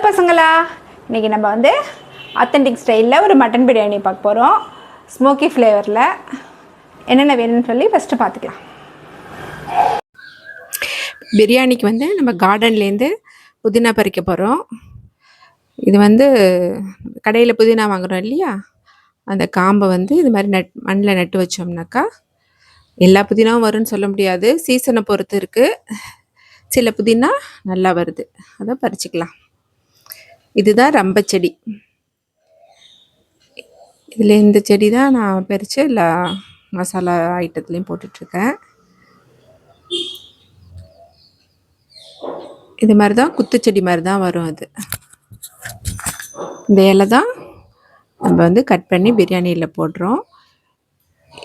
Hello பசங்களா, இன்றைக்கி நம்ம வந்து ஆத்தென்டிக் ஸ்டைலில் ஒரு மட்டன் பிரியாணி பார்க்க போகிறோம். ஸ்மோக்கி ஃப்ளேவரில் என்னென்ன வேணும்னு சொல்லி ஃபஸ்ட்டு பார்த்துக்கலாம். பிரியாணிக்கு வந்து நம்ம கார்டன்லேருந்து புதினா பறிக்க போகிறோம். இது வந்து கடையில் புதினா வாங்குகிறோம் இல்லையா, அந்த காம்பை வந்து இது மாதிரி மண்ணில் நட்டு வச்சோம்னாக்கா எல்லா புதினாவும் வரும்னு சொல்ல முடியாது, சீசனை பொறுத்து இருக்குது. சில புதினா நல்லா வருது, அதை பறிச்சிக்கலாம். இதுதான் ரம்ப செடி. இதில் இந்த செடி தான் நான் பறித்து எல்லா மசாலா ஐட்டத்துலேயும் போட்டுட்ருக்கேன். இது மாதிரி தான் குத்துச்செடி மாதிரி தான் வரும். அது இந்த இலை தான் நம்ம வந்து கட் பண்ணி பிரியாணியில் போடுறோம்.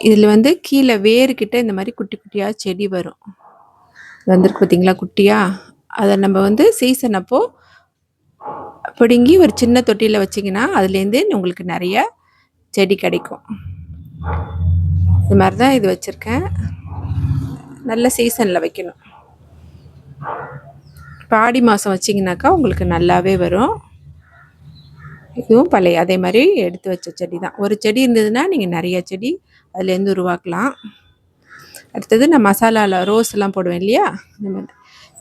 இதில் வந்து கீழே வேர்கிட்ட இந்த மாதிரி குட்டி குட்டியாக செடி வரும். வந்துருக்கு பார்த்திங்களா குட்டியாக. அதை நம்ம வந்து சீசன் அப்போது பிடுங்கி ஒரு சின்ன தொட்டியில் வச்சிங்கன்னா அதுலேருந்து உங்களுக்கு நிறைய செடி கிடைக்கும். இது மாதிரி தான் இது வச்சுருக்கேன். நல்ல சீசனில் வைக்கணும். இப்போ ஆடி மாதம் வச்சிங்கனாக்கா உங்களுக்கு நல்லாவே வரும். இதுவும் பழைய அதே மாதிரி எடுத்து வச்ச செடி தான். ஒரு செடி இருந்ததுன்னா நீங்கள் நிறைய செடி அதுலேருந்து உருவாக்கலாம். அடுத்தது நான் மசாலாவில் ரோஸ்லாம் போடுவேன் இல்லையா,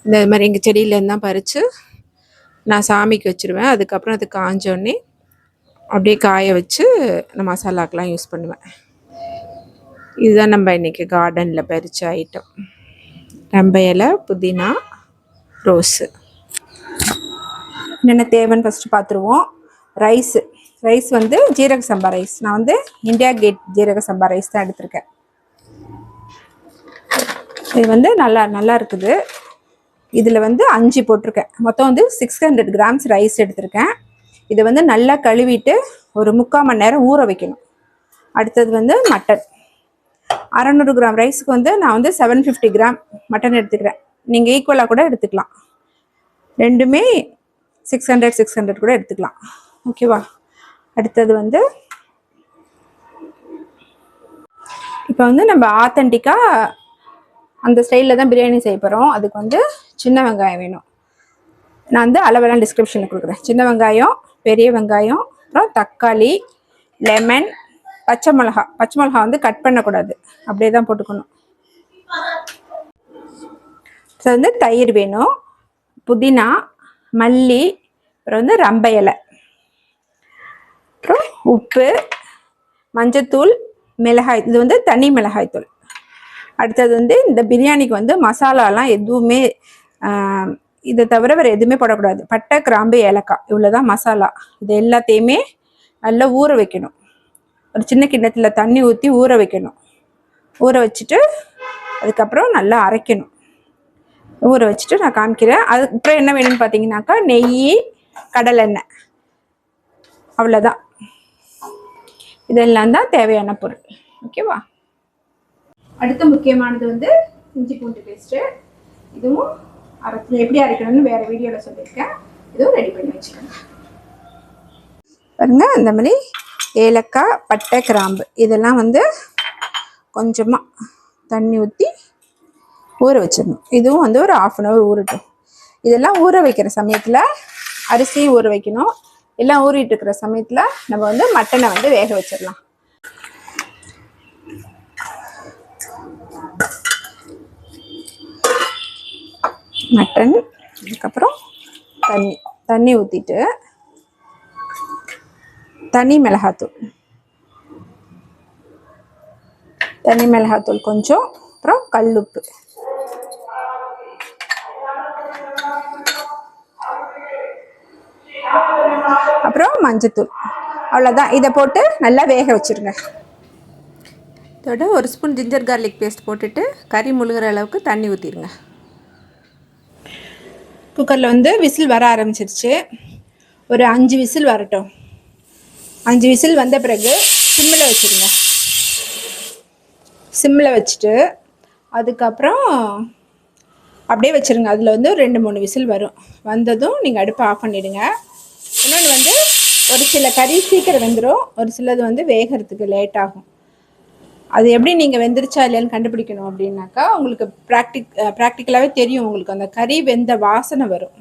இந்த மாதிரி எங்கள் செடியிலேருந்து தான் பறித்து நான் சாமிக்கு வச்சுருவேன். அதுக்கப்புறம் அது காஞ்சோடனே அப்படியே காய வச்சு நான் மசாலாக்கெலாம் யூஸ் பண்ணுவேன். இதுதான் நம்ம இன்றைக்கி கார்டனில் பறித்த ஐட்டம். ரம்ப இலை, புதினா, ரோஸு. என்னென்ன தேவைன்னு ஃபஸ்ட்டு பார்த்துருவோம். ரைஸ் வந்து ஜீரக சம்பா ரைஸ். நான் வந்து இந்தியா கேட் ஜீரக சம்பா ரைஸ் தான் எடுத்திருக்கேன். இது வந்து நல்லா இருக்குது. இதில் வந்து 5 போட்டிருக்கேன். மொத்தம் வந்து 600 கிராம்ஸ் ரைஸ் எடுத்திருக்கேன். இதை வந்து நல்லா கழுவிட்டு ஒரு 3/4 மணி நேரம் ஊற வைக்கணும். அடுத்தது வந்து மட்டன் 600 கிராம் ரைஸுக்கு வந்து நான் வந்து 750 கிராம் மட்டன் எடுத்துக்கிறேன். நீங்கள் ஈக்குவலாக கூட எடுத்துக்கலாம். ரெண்டுமே 600 கூட எடுத்துக்கலாம். ஓகேவா? அடுத்தது வந்து இப்போ வந்து நம்ம ஆத்தென்டிக்காக அந்த ஸ்டைலில் தான் பிரியாணி செய்ய போகிறோம். அதுக்கு வந்து சின்ன வெங்காயம் வேணும். நான் வந்து அளவெல்லாம் டிஸ்கிரிப்ஷனில் கொடுக்குறேன். சின்ன வெங்காயம், பெரிய வெங்காயம், அப்புறம் தக்காளி, லெமன், பச்சை மிளகா வந்து கட் பண்ணக்கூடாது, அப்படியே தான் போட்டுக்கணும். ஸோ வந்து தயிர் வேணும், புதினா, மல்லி, அப்புறம் வந்து ரம்ப இலை, அப்புறம் உப்பு, மஞ்சத்தூள், மிளகாய், இது வந்து தனி மிளகாய்த்தூள். அடுத்தது வந்து இந்த பிரியாணிக்கு வந்து மசாலாலாம் எதுவுமே இதை தவிர வேறு எதுவுமே போடக்கூடாது. பட்டை, கிராம்பு, ஏலக்காய், இவ்வளோதான் மசாலா. இது எல்லாத்தையுமே நல்லா ஊற வைக்கணும். ஒரு சின்ன கிண்ணத்தில் தண்ணி ஊற்றி ஊற வைக்கணும். ஊற வச்சுட்டு அதுக்கப்புறம் நல்லா அரைக்கணும். ஊற வச்சுட்டு நான் காமிக்கிறேன். அதுக்கப்புறம் என்ன வேணும்னு பார்த்தீங்கன்னாக்கா நெய், கடலெண்ணெய், அவ்வளோதான். இதெல்லாம் தான் தேவையான பொருள். ஓகேவா? அடுத்த முக்கியமானது வந்து இஞ்சி பூண்டு பேஸ்ட்டு. இதுவும் எப்படி அரைக்கணும்னு வேறு வீடியோவில் சொல்லியிருக்கேன். இதுவும் ரெடி பண்ணி வச்சுக்கோங்க. பாருங்க, இந்த மாதிரி ஏலக்காய், பட்டை, கிராம்பு இதெல்லாம் வந்து கொஞ்சமாக தண்ணி ஊற்றி ஊற வச்சிடணும். இதுவும் வந்து ஒரு 1/2 அன் ஹவர் ஊறட்டும். இதெல்லாம் ஊற வைக்கிற சமயத்தில் அரிசியும் ஊற வைக்கணும். எல்லாம் ஊறிட்டு இருக்கிற சமயத்தில் நம்ம வந்து மட்டனை வந்து வேக வச்சிடலாம். மட்டன், அதுக்கப்புறம் தண்ணி ஊற்றிட்டு தனி மிளகாத்தூள் கொஞ்சம், அப்புறம் கல்லுப்பு, அப்புறம் மஞ்சத்தூள், அவ்வளோதான். இதை போட்டு நல்லா வேக வச்சுருங்க. இதோட 1 ஸ்பூன் ஜிஞ்சர் கார்லிக் பேஸ்ட் போட்டுட்டு கறி முழுகிற அளவுக்கு தண்ணி ஊற்றிடுங்க. குக்கரில் வந்து விசில் வர ஆரம்பிச்சிருச்சு. ஒரு 5 விசில் வரட்டும். 5 விசில் வந்த பிறகு சிம்மில் வச்சுருங்க. சிம்மில் வச்சுட்டு அதுக்கப்புறம் அப்படியே வச்சுருங்க. அதில் வந்து 2-3 விசில் வரும். வந்ததும் நீங்கள் அடுப்பை ஆஃப் பண்ணிவிடுங்க. இன்னொன்று வந்து ஒரு சில கறி சீக்கிரம் வெந்துடும், ஒரு சிலது வந்து வேகிறதுக்கு லேட் ஆகும். அது எப்படி நீங்கள் வெந்துருச்சா இல்லையான்னு கண்டுபிடிக்கணும் அப்படின்னாக்கா உங்களுக்கு ப்ராக்டிக்கலாகவே தெரியும். உங்களுக்கு அந்த கறி வெந்த வாசனை வரும்.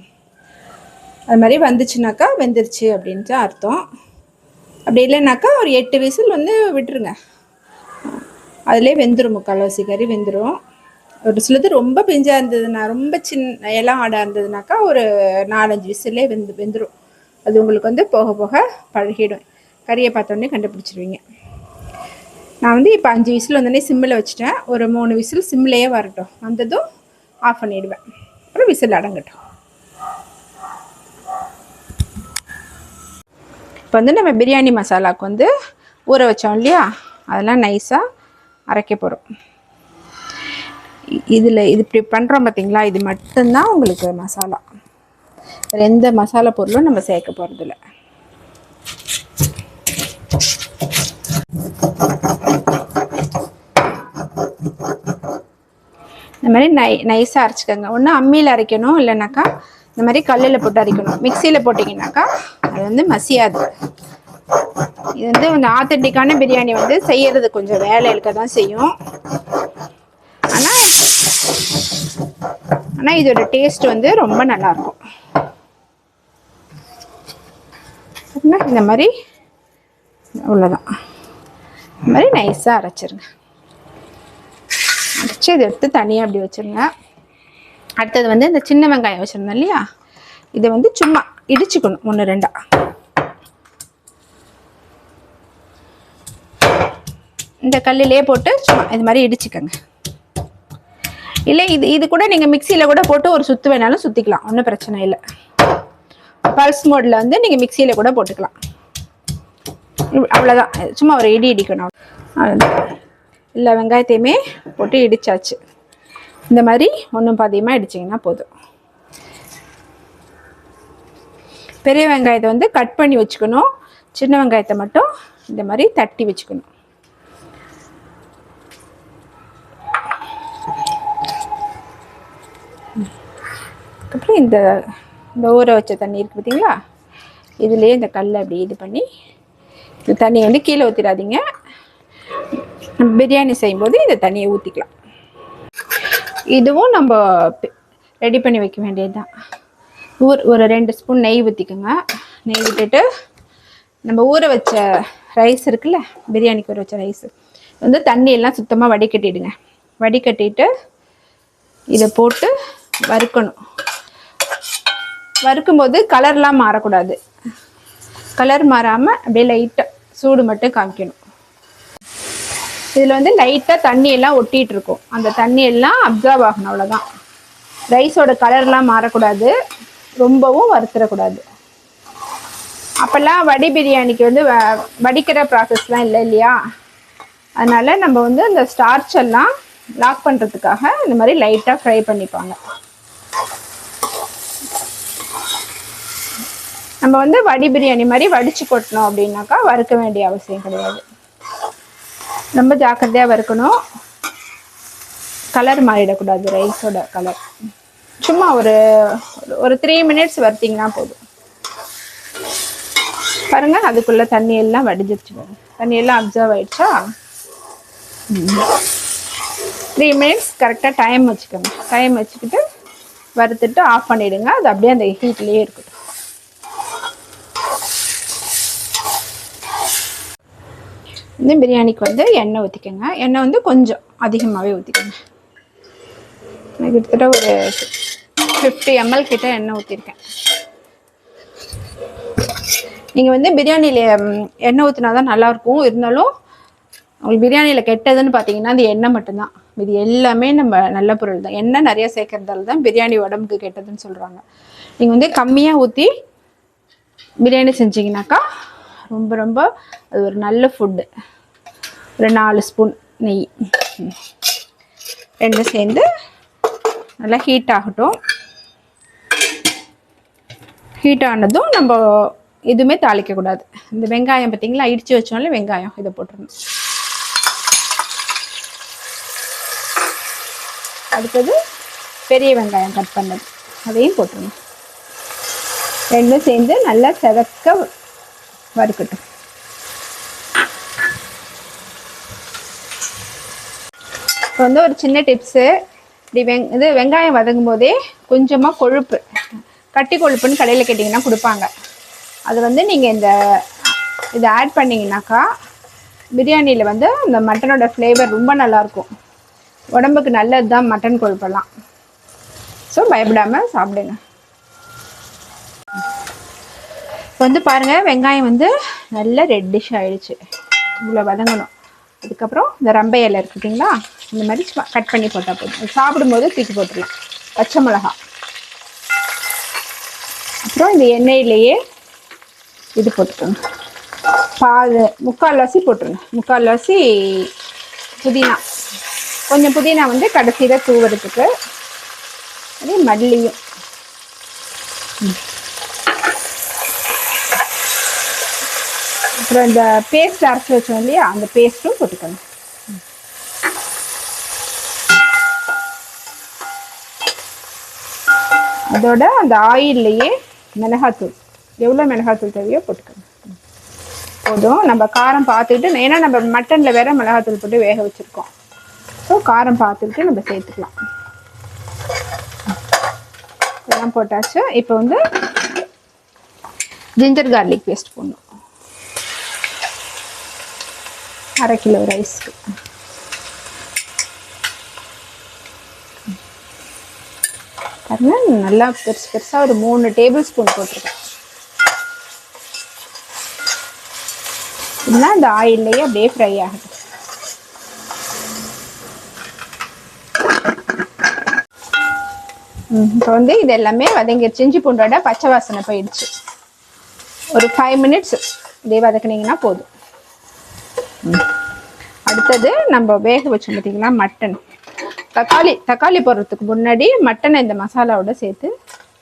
அது மாதிரி வந்துச்சுனாக்கா வெந்துருச்சு அப்படின்ட்டு அர்த்தம். அப்படி இல்லைனாக்கா ஒரு 8 விசில் வந்து விட்டுருங்க, அதிலே வெந்துடும், முக்கால்வாசி கறி வெந்துடும். ஒரு சிலது ரொம்ப பிஞ்சாக இருந்ததுன்னா, ரொம்ப சின்ன இளம் ஆடாக இருந்ததுனாக்கா ஒரு 4-5 விசிலே வெந்துடும். அது உங்களுக்கு வந்து போக போக பழகிடும். கறியை பார்த்தோன்னே கண்டுபிடிச்சிருவீங்க. நான் வந்து இப்போ 5 விசில் வந்தோடனே சிம்மில் வச்சுட்டேன். ஒரு 3 விசில் சிம்லேயே வரட்டும், வந்ததும் ஆஃப் பண்ணிவிடுவேன். அப்புறம் விசில் அடங்கட்டும். இப்போ வந்து நம்ம பிரியாணி மசாலாவுக்கு வந்து ஊற வச்சோம் இல்லையா, அதெல்லாம் நைஸாக அரைக்க போகிறோம். இதில் இது இப்படி பண்ணுறோம் பார்த்தீங்களா, இது மட்டும்தான் உங்களுக்கு மசாலா. வேறு எந்த மசாலா பொருளும் நம்ம சேர்க்க போகிறதில்ல. இந்த மாதிரி நைஸாக அரைச்சிக்கோங்க. ஒன்று அம்மியில் அரைக்கணும், இல்லைனாக்கா இந்த மாதிரி கல்லில் போட்டு அரைக்கணும். மிக்சியில் போட்டிங்கனாக்கா அது வந்து மசியாது. இது வந்து கொஞ்சம் ஆத்தென்டிக்கான பிரியாணி வந்து செய்யறது கொஞ்சம் வேலை இருக்க தான் செய்யும். ஆனால் இதோட டேஸ்ட் வந்து ரொம்ப நல்லாயிருக்கும். இந்த மாதிரி அவ்வளோதான். இந்த மாதிரி நைஸாக அரைச்சிருங்க. அரைச்சி இதை எடுத்து தனியாக அப்படி வச்சுருங்க. அடுத்தது வந்து இந்த சின்ன வெங்காயம் வச்சுருந்தேன் இல்லையா, இதை வந்து சும்மா இடிச்சுக்கணும் 1-2. இந்த கல்லிலே போட்டு சும்மா இது மாதிரி இடிச்சுக்கோங்க. இல்லை இது கூட நீங்கள் மிக்சியில் கூட போட்டு ஒரு சுற்று வேணாலும் சுற்றிக்கலாம், ஒன்றும் பிரச்சனை இல்லை. பல்ஸ் மோடில் வந்து நீங்கள் மிக்சியில் கூட போட்டுக்கலாம். அவ்வளோதான், சும்மா ஒரு இடிக்கணும். அவ்வளோதான், எல்லா வெங்காயத்தையுமே போட்டு இடித்தாச்சு. இந்த மாதிரி ஒன்றும் பாதியமாக இடிச்சிங்கன்னா போதும். பெரிய வெங்காயத்தை வந்து கட் பண்ணி வச்சுக்கணும், சின்ன வெங்காயத்தை மட்டும் இந்த மாதிரி தட்டி வச்சுக்கணும். அப்புறம் இந்த ஊற வச்ச தண்ணி இருக்குது பார்த்தீங்களா, இதுலேயே இந்த கல்லை அப்படி இது பண்ணி, இந்த தண்ணியை வந்து கீழே ஊற்றிடாதீங்க. பிரியாணி செய்யும்போது இந்த தண்ணியை ஊற்றிக்கலாம். இதுவும் நம்ம ரெடி பண்ணி வைக்க வேண்டியது தான். ஒரு 2 ஸ்பூன் நெய் ஊற்றிக்கோங்க. நெய் விட்டுட்டு நம்ம ஊற வச்ச ரைஸ் இருக்குல்ல, பிரியாணிக்கு ஊற வச்ச ரைஸ் வந்து தண்ணியெல்லாம் சுத்தமாக வடிகட்டிடுங்க. வடிகட்டிட்டு இதை போட்டு வறுக்கணும். வறுக்கும்போது கலர்லாம் மாறக்கூடாது. கலர் மாறாமல் அப்படியே லைட்டாக சூடு மட்டும் காமிக்கணும். இதில் வந்து லைட்டாக தண்ணியெல்லாம் ஒட்டிகிட்டு இருக்கும், அந்த தண்ணியெல்லாம் அப்சர்வ் ஆகணும், அவ்வளோதான். ரைஸோட கலர்லாம் மாறக்கூடாது, ரொம்பவும் வறுத்துடக்கூடாது. அப்போல்லாம் வடி பிரியாணிக்கு வந்து வடிக்கிற ப்ராசஸ்லாம் இல்லை இல்லையா, அதனால் நம்ம வந்து அந்த ஸ்டார்ச்செல்லாம் லாக் பண்ணுறதுக்காக இந்த மாதிரி லைட்டாக ஃப்ரை பண்ணிப்பாங்க. நம்ம வந்து வடி பிரியாணி மாதிரி வடித்து கொட்டணும் அப்படின்னாக்கா வறுக்க வேண்டிய அவசியம் கிடையாது. ரொம்ப ஜாக்கிரதையாக வறுக்கணும், கலர் மாறிடக்கூடாது, ரைஸோட கலர். சும்மா ஒரு 3 மினிட்ஸ் வறுத்திங்கன்னா போதும். பாருங்கள், அதுக்குள்ளே தண்ணியெல்லாம் வடிஞ்சிருச்சு, தண்ணியெல்லாம் அப்சர்வ் ஆயிடுச்சா. 3 மினிட்ஸ் கரெக்டாக டைம் வச்சுக்கோங்க. டைம் வச்சுக்கிட்டு வறுத்துட்டு ஆஃப் பண்ணிவிடுங்க. அது அப்படியே அந்த ஹீட்லேயே இருக்கட்டும். இந்த பிரியாணிக்கு வந்து எண்ணெய் ஊற்றிக்கோங்க. எண்ணெய் வந்து கொஞ்சம் அதிகமாகவே ஊற்றிக்கோங்க. நான் கிட்டத்தட்ட ஒரு 50 ml கிட்ட எண்ணெய் ஊற்றிருக்கேன். நீங்கள் வந்து பிரியாணியில் எண்ணெய் ஊற்றினா தான் நல்லாயிருக்கும். இருந்தாலும் உங்களுக்கு பிரியாணியில் கெட்டதுன்னு பார்த்தீங்கன்னா அந்த எண்ணெய் மட்டும்தான். இது எல்லாமே நம்ம நல்ல பொருள் தான். எண்ணெய் நிறைய சேர்க்கறதால தான் பிரியாணி உடம்புக்கு கெட்டதுன்னு சொல்கிறாங்க. நீங்கள் வந்து கம்மியாக ஊற்றி பிரியாணி செஞ்சிங்கனாக்கா ரொம்ப ரொம்ப அது ஒரு நல்ல ஃபுட்டு. ஒரு 4 ஸ்பூன் நெய் ரெண்டும் சேர்ந்து நல்லா ஹீட் ஆகட்டும். ஹீட் ஆனதும் நம்ம எதுவுமே தாளிக்கக்கூடாது. இந்த வெங்காயம் பார்த்தீங்களா, இடித்து வச்சோம்ல வெங்காயம், இதை போட்டுருணும். அடுத்தது பெரிய வெங்காயம் கட் பண்ணது, அதையும் போட்டுருணும். ரெண்டும் சேர்ந்து நல்லா செவக்க வறுக்கட்டும். இப்போ வந்து ஒரு சின்ன டிப்ஸு, இப்படி வெங்காயம் வதங்கும் போதே கொஞ்சமாக கொழுப்பு, கட்டி கொழுப்புன்னு கடையில் கேட்டிங்கன்னா கொடுப்பாங்க. அது வந்து நீங்கள் இதை ஆட் பண்ணிங்கனாக்கா பிரியாணியில் வந்து இந்த மட்டனோட ஃப்ளேவர் ரொம்ப நல்லாயிருக்கும். உடம்புக்கு நல்லது தான் மட்டன் கொழுப்பெல்லாம். ஸோ பயப்படாமல் சாப்பிடுங்க. இப்போ வந்து பாருங்கள், வெங்காயம் வந்து நல்லா ரெட்டிஷ் ஆகிடுச்சு. இவ்வளோ வதங்கணும். அதுக்கப்புறம் இந்த ரம்பை இலை இருக்குதுங்களா, இந்த மாதிரி கட் பண்ணி போட்டால் போதும். சாப்பிடும்போது தூக்கி போட்டுடலாம். பச்சை மிளகா, அப்புறம் இந்த எண்ணெயிலேயே இது போட்டுக்கோங்க. முக்கால்வாசி போட்டுருங்க. முக்கால்வாசி புதினா, கொஞ்சம் புதினா வந்து கடைசியில் தூவுறதுக்கு. அதே மல்லியும். அப்புறம் இந்த பேஸ்ட் அரைச்சி வச்சோம் இல்லையா, அந்த பேஸ்ட்டும் போட்டுக்கணும். அதோட அந்த ஆயில்லையே மிளகாத்தூள், எவ்வளோ மிளகாத்தூள் தேவையோ போட்டுக்கணும். போதும். நம்ம காரம் பார்த்துக்கிட்டு, ஏன்னா நம்ம மட்டனில் வேற மிளகாத்தூள் போட்டு வேக வச்சுருக்கோம். ஸோ காரம் பார்த்துக்கிட்டு நம்ம சேர்த்துக்கலாம். இதெல்லாம் போட்டாச்சு. இப்போ வந்து ஜிஞ்சர் கார்லிக் பேஸ்ட் போடணும். 1/2 கிலோ ரைஸ்க்கு. பாருங்க, நல்லா பெருசு பெருசாக ஒரு 3 டேபிள் ஸ்பூன் போட்டிருக்கேன். இல்லைன்னா அந்த ஆயில்லையே அப்படியே ஃப்ரை ஆகுது. இப்போ வந்து இது எல்லாமே வதங்கிடுச்சு. இஞ்சி பூண்டோட பச்சை வாசனை போயிடுச்சு. ஒரு 5 மினிட்ஸ் இதே வதக்குனீங்கன்னா போதும். அடுத்தது நம்ம வேக வச்சோம் பார்த்தீங்களா மட்டன். தக்காளி போடுறதுக்கு முன்னாடி மட்டனை இந்த மசாலாவோட சேர்த்து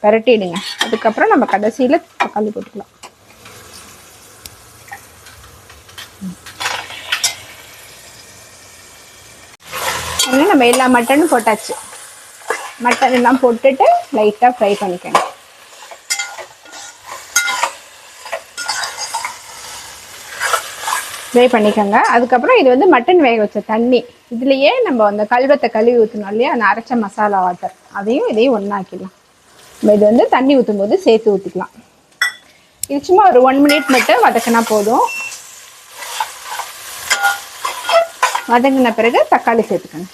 பரட்டிடுங்க. அதுக்கப்புறம் நம்ம கடைசியில் தக்காளி போட்டுக்கலாம். நம்ம எல்லா மட்டனும் போட்டாச்சு. மட்டன் எல்லாம் போட்டுட்டு லைட்டாக ஃப்ரை பண்ணிக்கோங்க. ஃப்ரை பண்ணிக்கோங்க. அதுக்கப்புறம் இது வந்து மட்டன் வேக வச்ச தண்ணி, இதுலேயே நம்ம அந்த கல்வத்தை கழுவி ஊற்றணும் இல்லையா, அந்த அரைச்ச மசாலா வாட்டர், இதையும் ஒன்றாக்கிடலாம். நம்ம இது வந்து தண்ணி ஊற்றும் போது சேர்த்து ஊற்றிக்கலாம். இது சும்மா ஒரு 1 மினிட் மட்டும் வதக்கினா போதும். வதங்கின பிறகு தக்காளி சேர்த்துக்கணும்.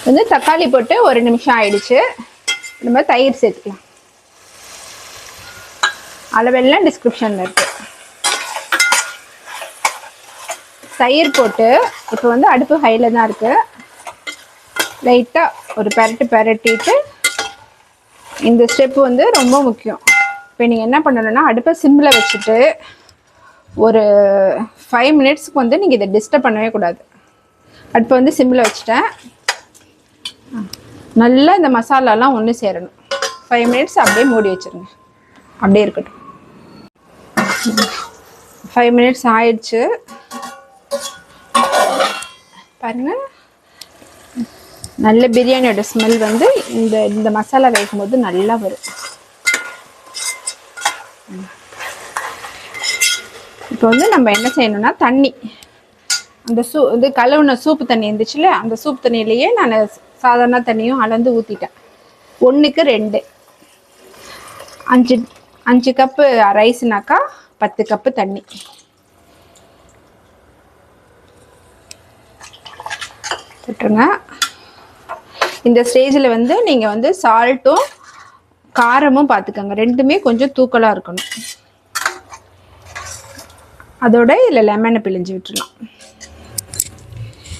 வந்து தக்காளி போட்டு 1 நிமிஷம் ஆயிடுச்சு. நம்ம தயிர் சேர்த்துக்கலாம். அளவெல்லாம் டிஸ்கிரிப்ஷனில் இருக்கு. தயிர் போட்டு இப்போ வந்து அடுப்பு ஹையில் தான் இருக்கு. லைட்டாக ஒரு பரட்டிட்டு, இந்த ஸ்டெப் வந்து ரொம்ப முக்கியம். இப்போ நீங்கள் என்ன பண்ணணும்னா, அடுப்பை சிம்மில் வச்சுட்டு ஒரு 5 மினிட்ஸ்க்கு வந்து நீங்கள் இதை டிஸ்டர்ப் பண்ணவே கூடாது. அடுப்பை வந்து சிம்மில் வச்சுட்டேன். நல்லா இந்த மசாலாலாம் ஒன்று சேரணும். 5 மினிட்ஸ் அப்படியே மூடி வச்சுருங்க. அப்படியே இருக்கட்டும். 5 மினிட்ஸ் ஆயிடுச்சு. பாருங்கள், நல்ல பிரியாணியோட ஸ்மெல் வந்து இந்த மசாலா வேகும் போது நல்லா வரும். இப்போ வந்து நம்ம என்ன செய்யணும்னா, தண்ணி, அந்த இது கழுவுன சூப்பு தண்ணி இருந்துச்சுல்ல, அந்த சூப்பு தண்ணியிலேயே நான் சாதாரண தண்ணியும் அளந்து ஊற்றிட்டேன். 1க்கு 2. 5 கப்பு ரைஸ்னாக்கா 10 கப்பு தண்ணி. போட்டுருங்க. இந்த ஸ்டேஜில் வந்து நீங்கள் வந்து சால்ட்டும் காரமும் பார்த்துக்கோங்க. ரெண்டுமே கொஞ்சம் தூக்கலாக இருக்கணும். அதோட இதில் லெமனை பிழிஞ்சு விட்டுடலாம்.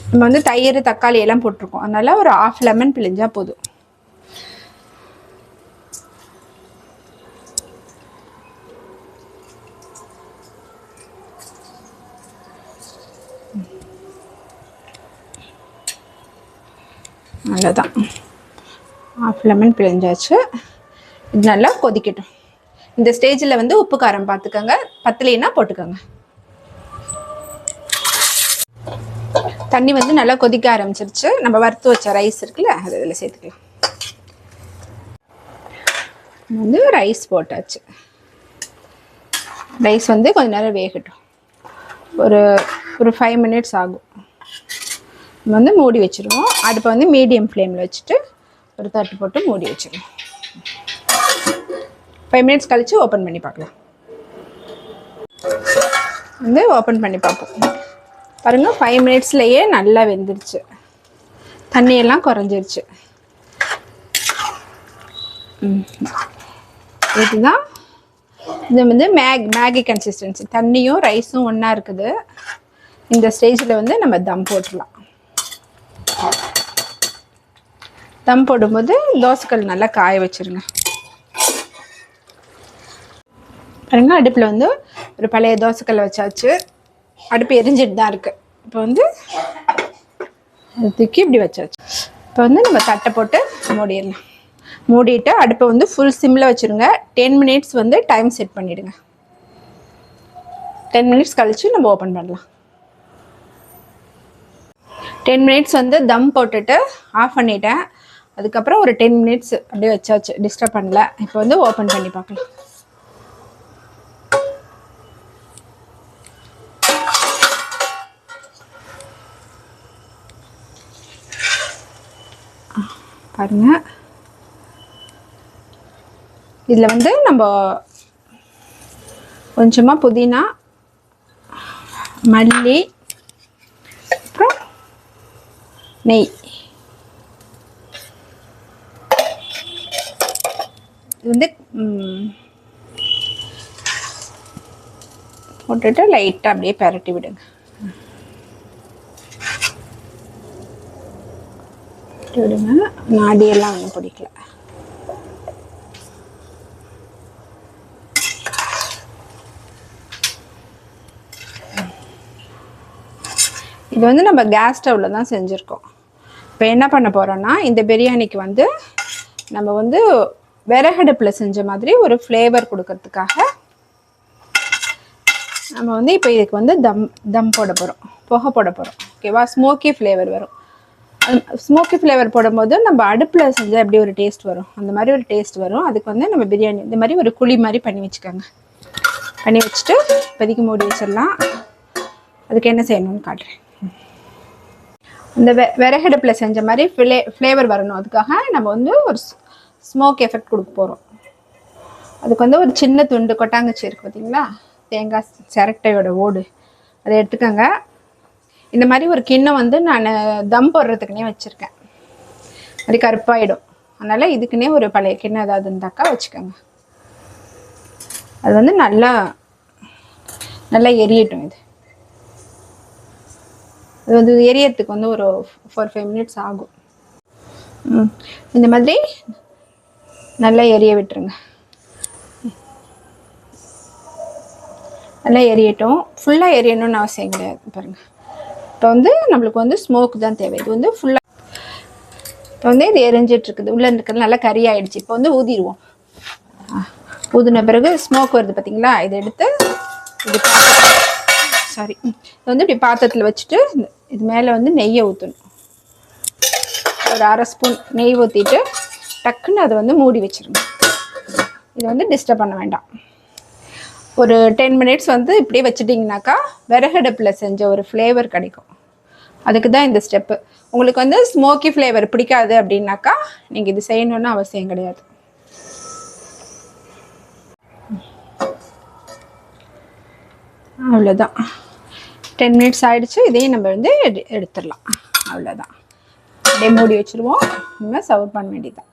நம்ம வந்து தயிர் தக்காளி எல்லாம் போட்டிருக்கோம், அதனால ஒரு 1/2 லெமன் பிழிஞ்சா போதும். அவ்வளோதான், 1/2 லெமன் பிழிஞ்சாச்சு. இது நல்லா கொதிக்கட்டும். இந்த ஸ்டேஜில் வந்து உப்பு காரம் பார்த்துக்கோங்க, பத்தலைன்னா போட்டுக்கோங்க. தண்ணி வந்து நல்லா கொதிக்க ஆரம்பிச்சிருச்சு. நம்ம வறுத்து வச்ச ரைஸ் இருக்குல்ல, அது இதில் சேர்த்துக்கலாம். வந்து ரைஸ் போட்டாச்சு. ரைஸ் வந்து கொஞ்ச நேரம் வேகட்டும். ஒரு 5 மினிட்ஸ் ஆகும். நம்ம வந்து மூடி வச்சுருவோம். அடுப்பை வந்து மீடியம் ஃப்ளேமில் வச்சுட்டு ஒரு தட்டு போட்டு மூடி வச்சுருவோம். 5 மினிட்ஸ் கழித்து ஓப்பன் பண்ணி பார்க்கலாம். வந்து ஓப்பன் பண்ணி பார்ப்போம். பாருங்கள், 5 மினிட்ஸ்லேயே நல்லா வெந்துருச்சு, தண்ணியெல்லாம் குறைஞ்சிருச்சு. இதுதான் இது வந்து மேகி கன்சிஸ்டன்சி. தண்ணியும் ரைஸும் ஒன்றா இருக்குது. இந்த ஸ்டேஜில் வந்து நம்ம தம் போட்டுடலாம். தம் போடும்போது தோசைக்கல் நல்லா காய வச்சுருங்க. பாருங்க, அடுப்பில் வந்து ஒரு பழைய தோசைக்கல்லை வச்சாச்சு. அடுப்பு எரிஞ்சிட்டு தான் இருக்குது. இப்போ வந்து தூக்கி இப்படி வச்சாச்சு. இப்போ வந்து நம்ம தட்டை போட்டு மூடிடலாம். மூடிட்டு அடுப்பை வந்து ஃபுல் சிம்மில் வச்சுருங்க. 10 மினிட்ஸ் வந்து டைம் செட் பண்ணிவிடுங்க. 10 மினிட்ஸ் கழித்து நம்ம ஓப்பன் பண்ணலாம். 10 மினிட்ஸ் வந்து தம் போட்டுட்டு ஆஃப் பண்ணிட்டேன். அதுக்கப்புறம் ஒரு 10 மினிட்ஸ் அப்படியே வச்சாச்சு, டிஸ்டர்ப் பண்ணல. இப்போ வந்து ஓப்பன் பண்ணி பார்க்கலாம். பாருங்க, இதில் வந்து நம்ம கொஞ்சமாக புதினா, மல்லி, அப்புறம் நெய், இது வந்து போட்டுட்டு லைட்டாக அப்படியே பரட்டி விடுங்க. விடுங்க, நாடியெல்லாம் ஒன்றும் பிடிக்கல. இது வந்து நம்ம கேஸ் ஸ்டவ்வில் தான் செஞ்சுருக்கோம். இப்போ என்ன பண்ண போகிறோன்னா, இந்த பிரியாணிக்கு வந்து நம்ம வந்து விறகடுப்பில் செஞ்ச மாதிரி ஒரு ஃப்ளேவர் கொடுக்கறதுக்காக நம்ம வந்து இப்போ இதுக்கு வந்து தம் போட போகிறோம், புகை போட போகிறோம். ஓகேவா? ஸ்மோக்கி ஃப்ளேவர் வரும். ஸ்மோக்கி ஃப்ளேவர் போடும்போது நம்ம அடுப்பில் செஞ்சால் எப்படி ஒரு டேஸ்ட் வரும், அந்த மாதிரி ஒரு டேஸ்ட் வரும். அதுக்கு வந்து நம்ம பிரியாணி இந்த மாதிரி ஒரு குழி மாதிரி பண்ணி வச்சுக்கோங்க. பண்ணி வச்சுட்டு இப்போதைக்கு மூடி வச்சிடலாம். அதுக்கு என்ன செய்யணும்னு காட்டுறேன். இந்த விறகடுப்பில் செஞ்ச மாதிரி ஃப்ளேவர் வரணும். அதுக்காக நம்ம வந்து ஒரு ஸ்மோக் எஃபெக்ட் கொடுக்க போகிறோம். அதுக்கு வந்து ஒரு சின்ன துண்டு கொட்டாங்குச்சி இருக்குது பார்த்தீங்களா, தேங்காய் சிரட்டையோட ஓடு, அதை எடுத்துக்கோங்க. இந்த மாதிரி ஒரு கிண்ணம் வந்து நான் தம் போடுறதுக்குன்னே வச்சுருக்கேன். அது கருப்பாயிடும், அதனால் இதுக்குன்னே ஒரு பழைய கிண்ணம் ஏதாவது இருந்தாக்கா வச்சுக்கோங்க. அது வந்து நல்லா எரியட்டும். இது வந்து எரியறதுக்கு வந்து ஒரு 4-5 மினிட்ஸ் ஆகும். இந்த மாதிரி நல்லா எரிய விட்டுருங்க. நல்லா எரியட்டும். ஃபுல்லாக எரியணும்னு அவசியம் கிடையாது. பாருங்கள், இப்போ வந்து நம்மளுக்கு வந்து ஸ்மோக் தான் தேவை. இது வந்து ஃபுல்லாக இப்போ வந்து இது எரிஞ்சிட்ருக்குது. உள்ளே இருக்கிறது நல்லா கறி ஆகிடுச்சு. இப்போ வந்து ஊதிடுவோம். ஊதின பிறகு ஸ்மோக் வருது பார்த்தீங்களா, இதை எடுத்து இது வந்து இப்படி பாத்திரத்தில் வச்சுட்டு இது மேலே வந்து நெய்யை ஊற்றணும். ஒரு 1/2 ஸ்பூன் நெய் ஊற்றிட்டு டக்குன்னு அதை வந்து மூடி வச்சுருங்க. இதை வந்து டிஸ்டர்ப் பண்ண வேண்டாம். ஒரு 10 மினிட்ஸ் வந்து இப்படியே வச்சுட்டிங்கனாக்கா விறகடுப்பில் செஞ்ச ஒரு ஃப்ளேவர் கிடைக்கும். அதுக்கு தான் இந்த ஸ்டெப்பு. உங்களுக்கு வந்து ஸ்மோக்கி ஃப்ளேவர் பிடிக்காது அப்படின்னாக்கா நீங்கள் இது செய்யணுன்னு அவசியம் கிடையாது. அவ்வளோதான், 10 மினிட்ஸ் ஆகிடுச்சு. இதையும் நம்ம வந்து எடுத்துடலாம். அவ்வளோதான், அப்படியே மூடி வச்சுருவோம். நம்ம சர்வ் பண்ண வேண்டியதுதான்.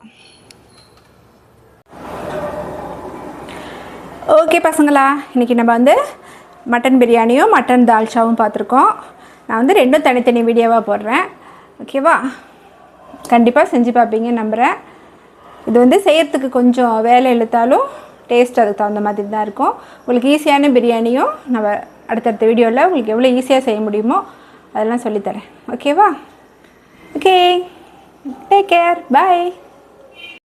ஓகே பசங்களா, இன்றைக்கி நம்ம வந்து மட்டன் பிரியாணியும் மட்டன் தால்ச்சாவும் பார்த்துருக்கோம். நான் வந்து 2 தனித்தனி வீடியோவாக போடுறேன். ஓகேவா? கண்டிப்பாக செஞ்சு பார்ப்பீங்க நம்புகிறேன். இது வந்து செய்யறதுக்கு கொஞ்சம் வேலை இழுத்தாலும் டேஸ்ட் அதுக்கு தகுந்த மாதிரி தான் இருக்கும். உங்களுக்கு ஈஸியான பிரியாணியும் நம்ம அடுத்தடுத்த வீடியோவில் உங்களுக்கு எவ்வளோ ஈஸியாக செய்ய முடியுமோ அதெல்லாம் சொல்லித்தரேன். ஓகேவா? ஓகே, டேக் கேர், பாய்.